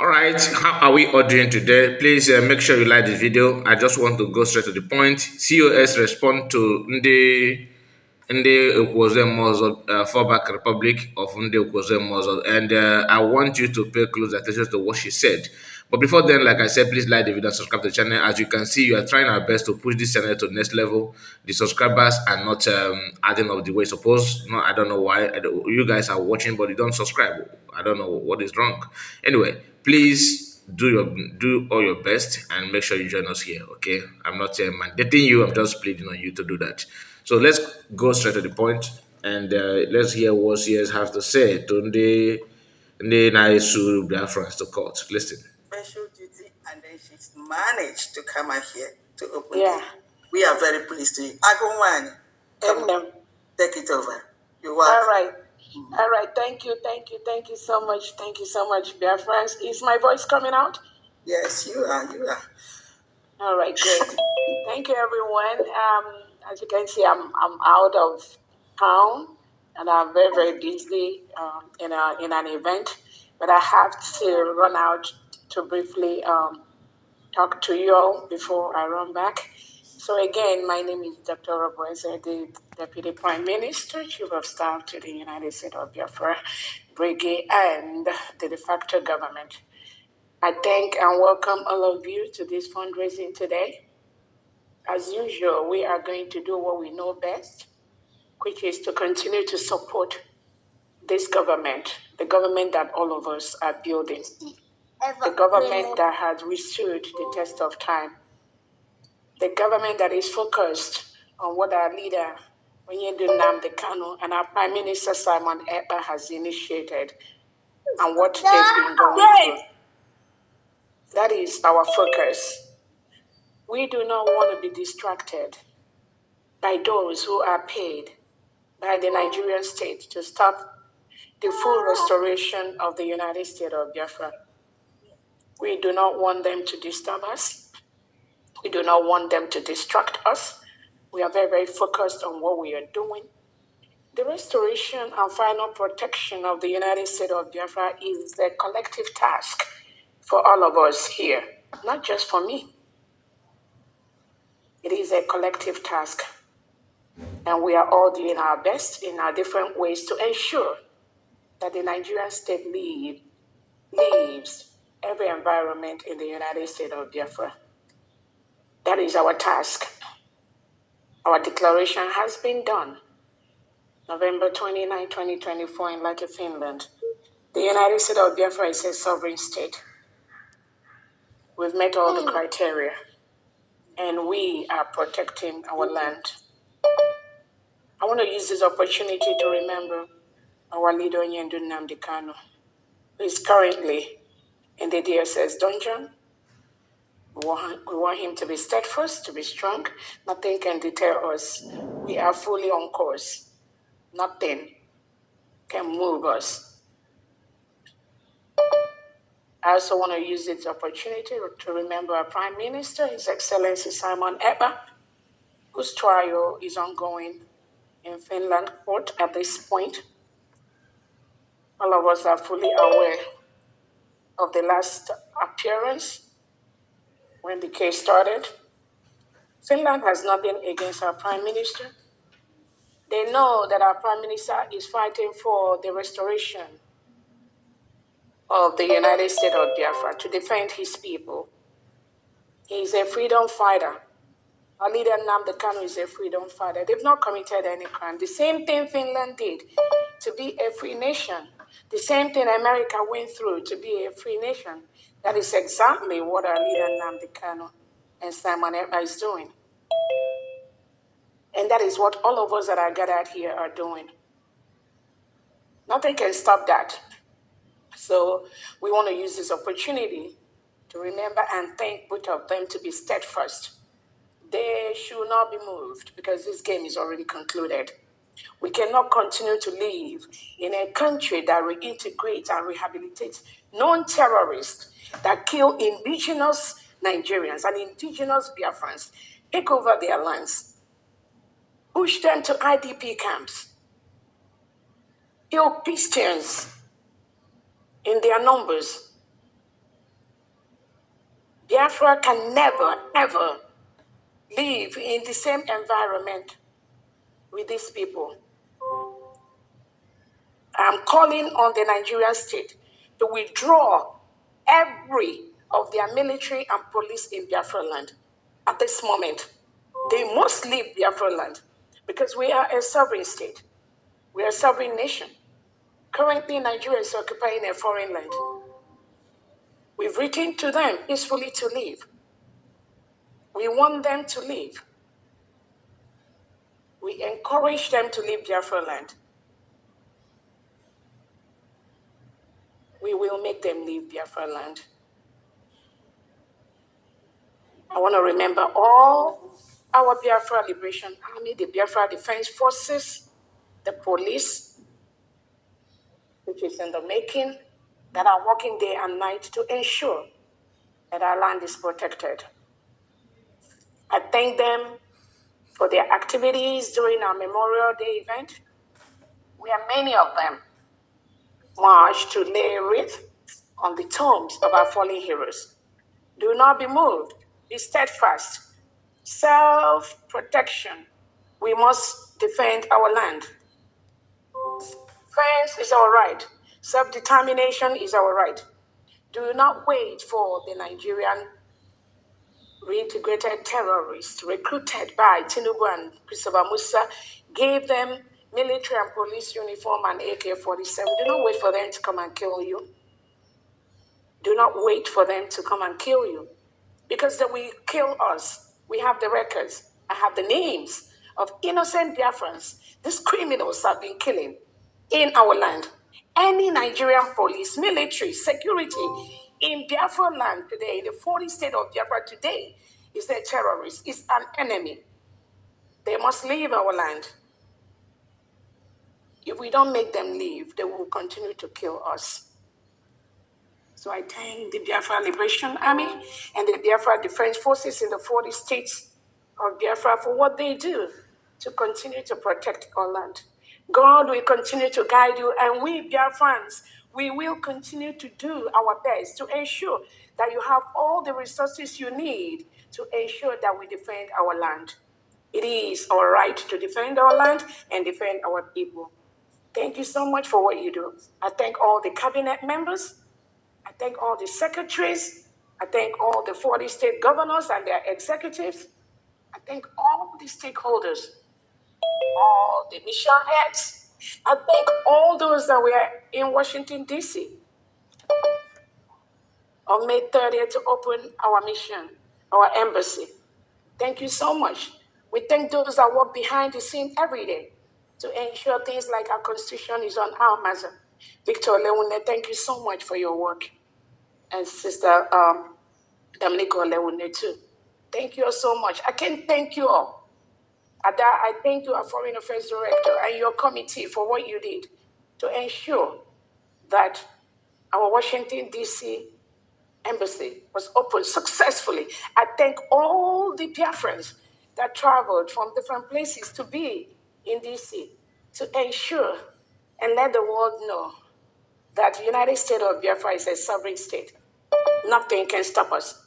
All right, how are we all doing today? Please make sure you like this video. I just want to go straight to the point. COS respond to Ndi Ukwoze Mozo, fallback Republic of Ndi Ukwoze Mozo, and I want you to pay close attention to what she said. But before then, like I said, please like the video and subscribe to the channel. As you can see, you are trying our best to push this channel to the next level. The subscribers are not adding up the way supposed. No, I don't know why. You guys are watching, but you don't subscribe. I don't know what is wrong. Anyway, please do all your best and make sure you join us here. Okay, I'm not mandating you. I'm just pleading on you to do that. So let's go straight to the point and let's hear what CS have to say. Tunde Naisu Biafrans to court. Listen. Special duty, and then she's managed to come out here to open Yeah. it. We are very pleased to you. Agumwani, come on, take it over. You're welcome. All right. Thank you so much. Thank you so much, dear friends. Is my voice coming out? Yes, you are. All right, great. Thank you, everyone. As you can see, I'm out of town, and I'm very, very busy in an event, but I have to run out to briefly talk to you all before I run back. So again, my name is Dr. ORABUEZE, the Deputy Prime Minister, Chief of Staff to the United States of Biafra Brigade and the de facto government. I thank and welcome all of you to this fundraising today. As usual, we are going to do what we know best, which is to continue to support this government, the government that all of us are building, the government that has withstood the test of time, the government that is focused on what our leader, Onyedu Nnamdi Kanu, and our Prime Minister Simon Ekpa has initiated and what they've been going through. That is our focus. We do not want to be distracted by those who are paid by the Nigerian state to stop the full restoration of the United States of Biafra. We do not want them to disturb us. We do not want them to distract us. We are very, very focused on what we are doing. The restoration and final protection of the United States of Biafra is a collective task for all of us here, not just for me. It is a collective task, and we are all doing our best in our different ways to ensure that the Nigerian state leaves every environment in the United States of Biafra. That is our task. Our declaration has been done. November 29, 2024 in Lake, Finland. The United States of Biafra is a sovereign state. We've met all the criteria, and we are protecting our land. I want to use this opportunity to remember our leader, Onyedu Nnamdi Kanu, who is currently in the DSS dungeon. We want him to be steadfast, to be strong. Nothing can deter us. We are fully on course. Nothing can move us. I also want to use this opportunity to remember our Prime Minister, His Excellency Simon Ekpa, whose trial is ongoing in Finland court at this point. All of us are fully aware of the last appearance when the case started. Finland has nothing against our Prime Minister. They know that our Prime Minister is fighting for the restoration of the United States of Biafra to defend his people. He is a freedom fighter. Our leader Nnamdi Kanu is a freedom fighter. They've not committed any crime. The same thing Finland did to be a free nation. The same thing America went through to be a free nation. That is exactly what our leader Nnamdi Kanu and Simon Ekpa is doing. And that is what all of us that are gathered here are doing. Nothing can stop that. So we want to use this opportunity to remember and thank both of them to be steadfast. They should not be moved because this game is already concluded. We cannot continue to live in a country that reintegrates and rehabilitates non-terrorists that kill indigenous Nigerians and indigenous Biafrans, take over their lands, push them to IDP camps, kill Christians in their numbers, Biafra can never, ever live in the same environment with these people. I'm calling on the Nigerian state to withdraw every of their military and police in Biafra land at this moment. They must leave Biafra land because we are a sovereign state. We are a sovereign nation. Currently, Nigeria is occupying a foreign land. We've written to them peacefully to leave. We want them to leave. We encourage them to leave Biafra land. We will make them leave Biafra land. I want to remember all our Biafra Liberation Army, the Biafra Defense Forces, the police, which is in the making, that are working day and night to ensure that our land is protected. I thank them for their activities during our Memorial Day event, where many of them marched to lay a wreath on the tombs of our fallen heroes. Do not be moved. Be steadfast. Self-protection. We must defend our land. Defense is our right. Self-determination is our right. Do not wait for the Nigerian reintegrated terrorists recruited by Tinubu and Christopher Musa, gave them military and police uniform and AK-47. Do not wait for them to come and kill you. Do not wait for them to come and kill you, because they will kill us. We have the records. I have the names of innocent Biafrans. These criminals have been killing in our land. Any Nigerian police, military, security in Biafra land today, in the 40 state of Biafra today, is a terrorist, is an enemy. They must leave our land. If we don't make them leave, they will continue to kill us. So I thank the Biafra Liberation Army and the Biafra Defense Forces in the 40 states of Biafra for what they do to continue to protect our land. God will continue to guide you, and we Biafrans, we will continue to do our best to ensure that you have all the resources you need to ensure that we defend our land. It is our right to defend our land and defend our people. Thank you so much for what you do. I thank all the cabinet members. I thank all the secretaries. I thank all the 40 state governors and their executives. I thank all the stakeholders, all the mission heads. I thank all those that were in Washington, D.C. on May 30th to open our mission, our embassy. Thank you so much. We thank those that work behind the scene every day to ensure things like our constitution is on our mazan. Victor Lewune, thank you so much for your work. And Sister Dominico Lewune too. Thank you all so much. I can't thank you all. Ada, I thank you, our Foreign Affairs Director, and your committee for what you did to ensure that our Washington, D.C. embassy was opened successfully. I thank all the Biafrans that traveled from different places to be in D.C. to ensure and let the world know that the United States of Biafra is a sovereign state. Nothing can stop us.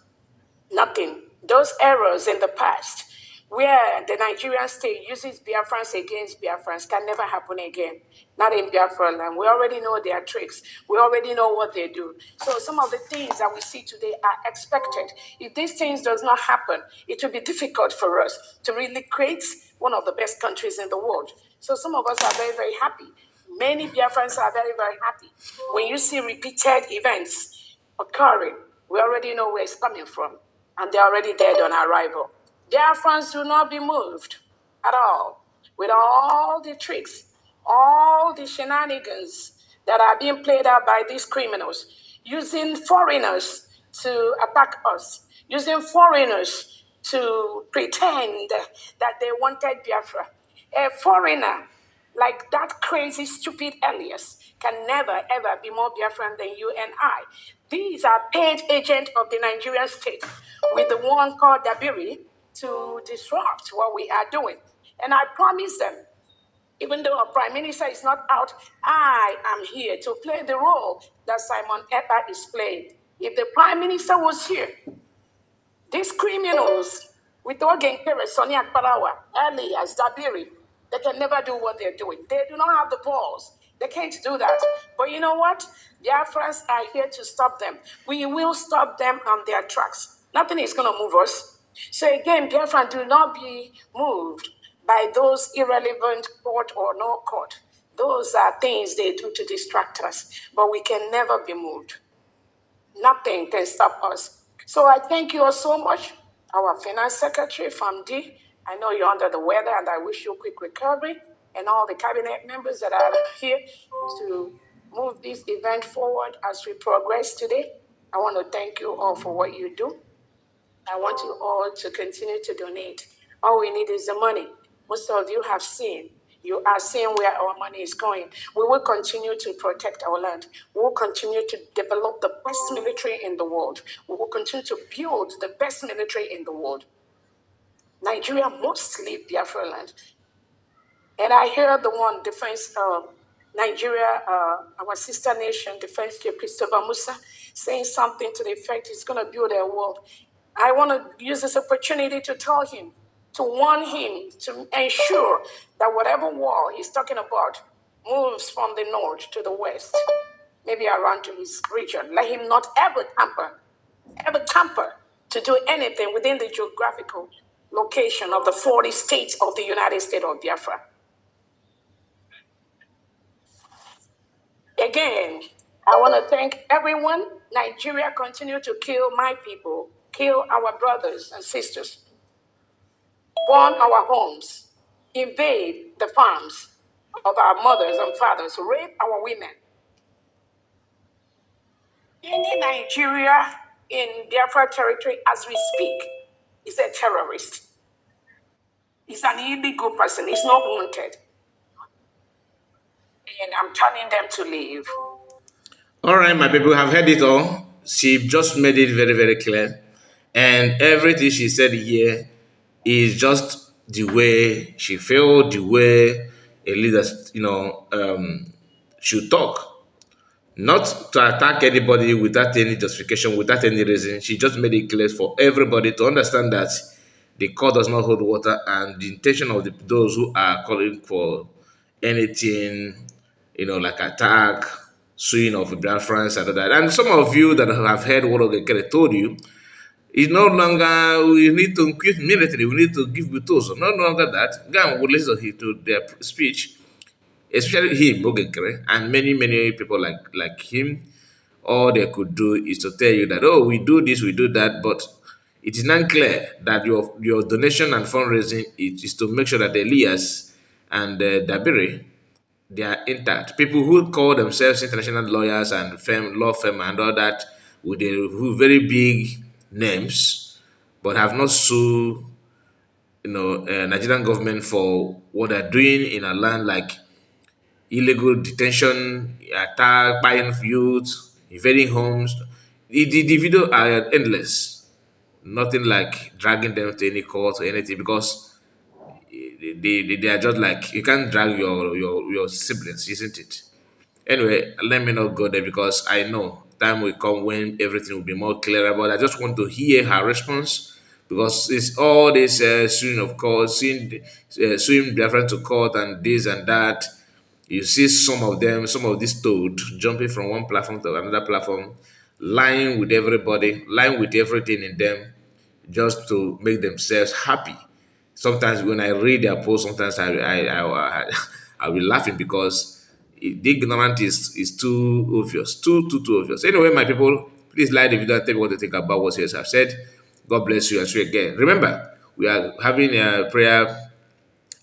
Nothing. Those errors in the past where the Nigerian state uses Biafrans against Biafrans can never happen again. Not in Biafra land. We already know their tricks. We already know what they do. So some of the things that we see today are expected. If these things does not happen, it will be difficult for us to really create one of the best countries in the world. So some of us are very, very happy. Many Biafrans are very, very happy. When you see repeated events occurring, we already know where it's coming from. And they're already dead on arrival. Biafrans do not be moved at all. With all the tricks, all the shenanigans that are being played out by these criminals, using foreigners to attack us, using foreigners to pretend that they wanted Biafra. A foreigner like that crazy, stupid Elias can never, ever be more Biafran than you and I. These are paid agents of the Nigerian state with the one called Dabiri to disrupt what we are doing. And I promise them, even though our prime minister is not out, I am here to play the role that Simon Ekpa is playing. If the prime minister was here, These criminals with Ogen Kere, Sonny Akbarawa, Elias, Dabiri, they can never do what they're doing. They do not have the balls. They can't do that. But you know what? Biafrans are here to stop them. We will stop them on their tracks. Nothing is going to move us. So again, Biafran, do not be moved by those irrelevant court or no court. Those are things they do to distract us. But we can never be moved. Nothing can stop us. So I thank you all so much. Our Finance Secretary, Famdi, I know you're under the weather and I wish you quick recovery, and all the cabinet members that are here to move this event forward as we progress today. I want to thank you all for what you do. I want you all to continue to donate. All we need is the money. Most of you have seen. You are seeing where our money is going. We will continue to protect our land. We will continue to develop the best military in the world. We will continue to build the best military in the world. Nigeria must leave Biafra land. And I hear the one defense, Nigeria, our sister nation, Defense Chief Christopher Musa, saying something to the effect he's going to build a wall. I want to use this opportunity to tell him, to warn him, to ensure that whatever wall he's talking about moves from the north to the west, maybe around to his region. Let him not ever tamper to do anything within the geographical location of the 40 states of the United States of Biafra. Again, I want to thank everyone. Nigeria continue to kill my people, kill our brothers and sisters, burn our homes, invade the farms of our mothers and fathers, rape our women. Any Nigeria in Biafra territory as we speak is a terrorist. He's an illegal person. He's not wanted. And I'm telling them to leave. All right, my people have heard it all. She just made it very, very clear. And everything she said here is just the way she felt, the way a leader, should talk. Not to attack anybody without any justification, without any reason. She just made it clear for everybody to understand that the court does not hold water, and the intention of those who are calling for anything, like attack, suing of Biafrans and all that. And some of you that have heard what Ogekere told you, it's no longer we need to quit military, we need to give Butoso. No longer that. Go and listen to their speech, especially him, Ogekere, and many, many people like him. All they could do is to tell you that, oh, we do this, we do that, but it is not clear that your donation and fundraising is to make sure that Elias and Dabiri, they are intact. People who call themselves international lawyers and law firm and all that with very big names, but have not sued, Nigerian government for what they're doing in a land like illegal detention, attack, buying youth, invading homes. The video are endless. Nothing like dragging them to any court or anything because they are just like you can't drag your siblings, isn't it? Anyway, let me not go there because I know time will come when everything will be more clearer. But I just want to hear her response because it's all this suing of court, suing Biafran to court and this and that. You see some of them, some of these toad jumping from one platform to another platform, lying with everybody, lying with everything in them, just to make themselves happy. Sometimes when I read their posts, sometimes I'll be laughing because the ignorant is too obvious, too obvious. Anyway, my people, please like the video and tell me what you think about what you have said. God bless you and see you again. Remember, we are having a prayer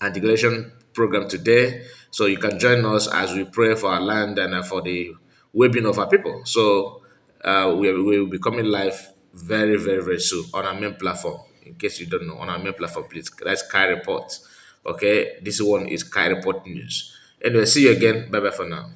and declaration program today. So you can join us as we pray for our land and for the well-being of our people. So we will be coming live very, very, very soon on our main platform. In case you don't know, on our main platform, please, that's Kai Report. Okay, this one is Kai Report News. Anyway, see you again. Bye bye for now.